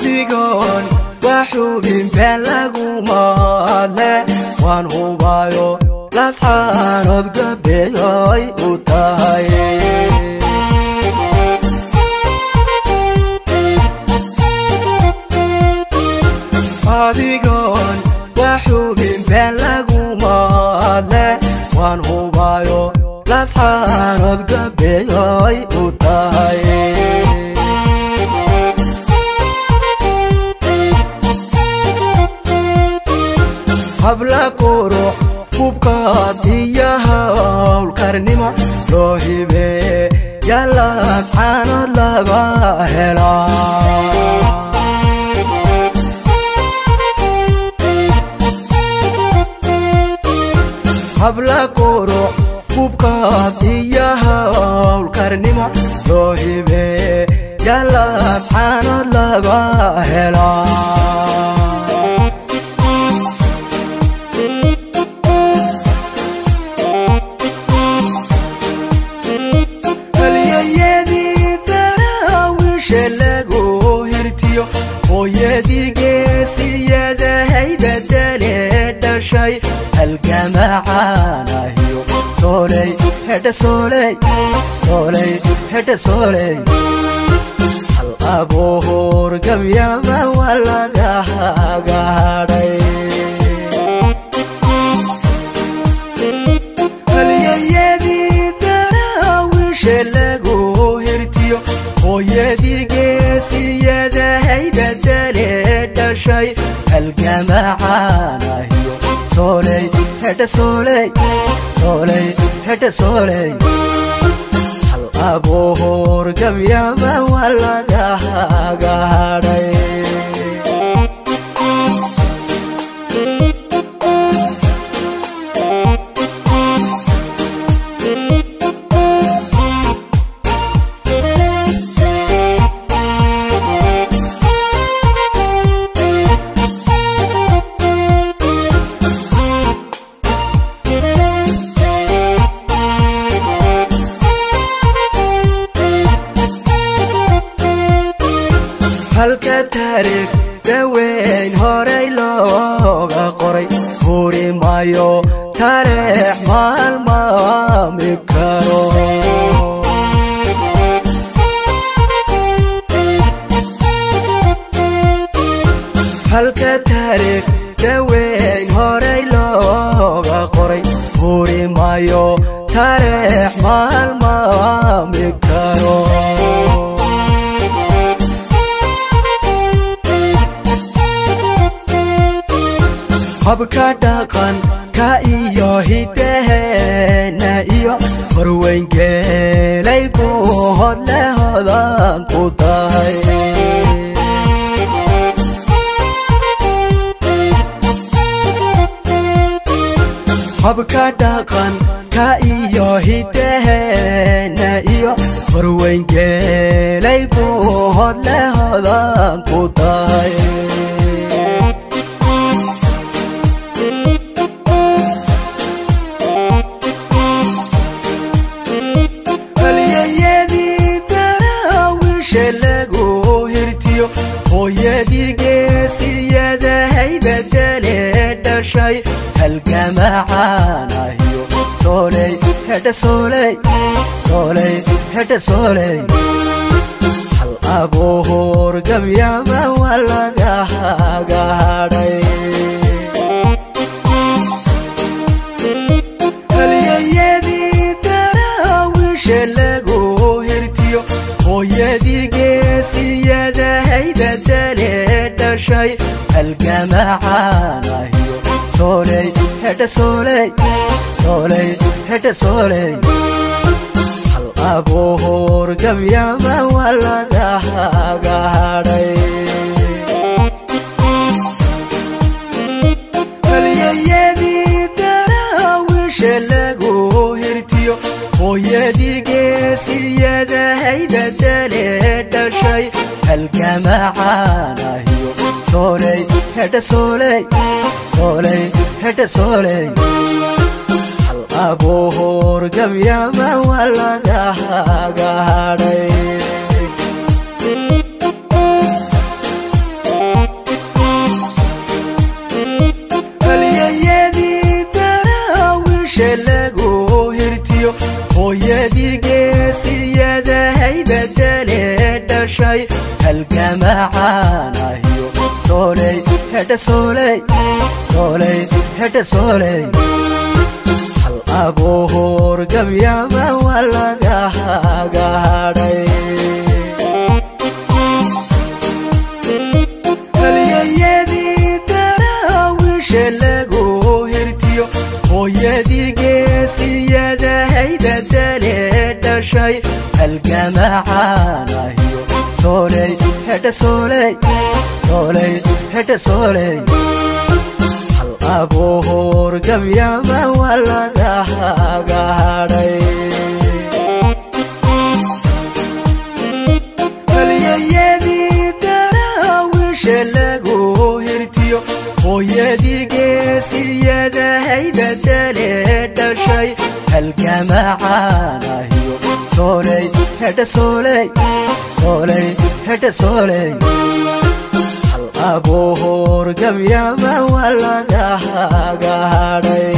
adigoon waxuubin been laguma hadle waan hubaayo lasxaanood gabeeyoy u tahay adigoon waxuubin been laguma hadle waan hubaayo lasxaanood gabeeyoy u tahay habla qurux hubkaad iyo hawl karnimo loo hibeeye yaa lasxaanood laga helaa habla qurux hubkaad iyo hawl karnimo loo hibeeye yaa lasxaanood laga helaa hooyadii geesiyadahay bedelee dhashay halgamacaanahiyo sooley hedha sooley sooley hedha sooley hal abuur gabyaba waa laga hagaadhay halyayadii daraawiishe lagu hirtiyo hooyadii geesiyadahay bedelee dhashay halgamacaanahiyo sooley hedha sooley sooley hedha sooley hal abuur gabyaba waa laga hagaadhay halka taariikh daweyn horay looga qoray huri maayo taariikh maalmaami karo halka taariikh daweyn horay looga qoray huri maayo taariikh maalmaami karo habka dhaqanka iyo hidaheena iyo horweyngeelay buu hodle hodan ku tahay habka dhaqanka iyo hidaheena iyo horweyngeelay buu hodle hodan ku tahay hooyadii geesiyadahay bedelee dhashay halgamacaanahiyo sooley hedha sooley sooley hedha sooley hal abuur gabyaba waa laga hagaadhay halyayadii daraawiishe lagu hirtiyo hooyadii geesiyadahay bedelee dhashay halgamacaanahiyo sooley hedha sooley sooley hedha sooley hal abuur gabyaba waa laga hagaadhay halyayadii daraawiishe lagu hirtiyo hooyadii geesiyadahay bedelee dhashay halgamacaanahiyo sooley hedha sooley sooley hedha sooley hal abuur gabyaba waa laga hagaadhay dhashay halgama caanahiyo sooley hedha sooley sooley hedha sooley hal abuur gabyama waa laga hadhay halyayadii daraawiisha lagu hirtiyo hooyadii geesiyadahay bedele dhashay halgama caanahiyo sooley hedha sooley sooley hedha sooley hal abuur gabyama waa laga hadhay halyayadii daraawiisha lagu hirtiyo hooyadii geesiyadahay bedele dhashay halgama caanahiyo sooley hedha sooley sooley hedha sooley hal abuur gabyama waa laga hadhay